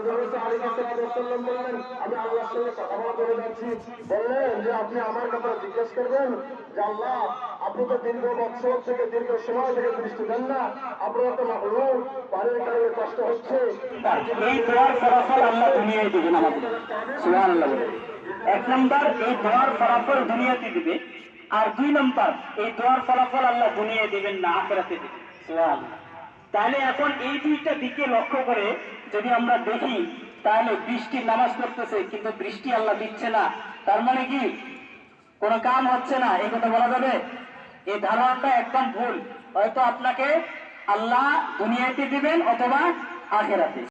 বললেন আমি আল্লাহর সঙ্গে কথা বলা চলে যাচ্ছি, বললেন যে আপনি আমার কথা জিজ্ঞেস করবেন যে আল্লাহ আপনি তো দীর্ঘ বছর থেকে দীর্ঘ সময় থেকে দৃষ্টি দেন না, আপনার তো মাহরুম পানির কারণে কষ্ট হচ্ছে। এই দোয়ার ফলাফল আল্লাহ দুনিয়ায় দিবেন আমাদের, সুবহানাল্লাহ বলে। এক নম্বর, এই দোয়ার ফলাফল দুনিয়াতে দিবে, আর দুই নম্বর, এই দোয়ার ফলাফল আল্লাহ দুনিয়ায় দিবেন না, আখিরাতে দিবেন। সুবহানাল্লাহ। তাহলে এখন এই দুইটা দিকে লক্ষ্য করে যদি আমরা দেখি, তাহলে বৃষ্টির নামাজ পড়তেছে কিন্তু বৃষ্টি আল্লাহ দিচ্ছে না, তার মানে কি কোনো কাম হচ্ছে না, এই কথা বলা যাবে? এই ধারণাটা একদম ভুল। হয়তো আপনাকে আল্লাহ দুনিয়াতে দিবেন অথবা আখিরাতে।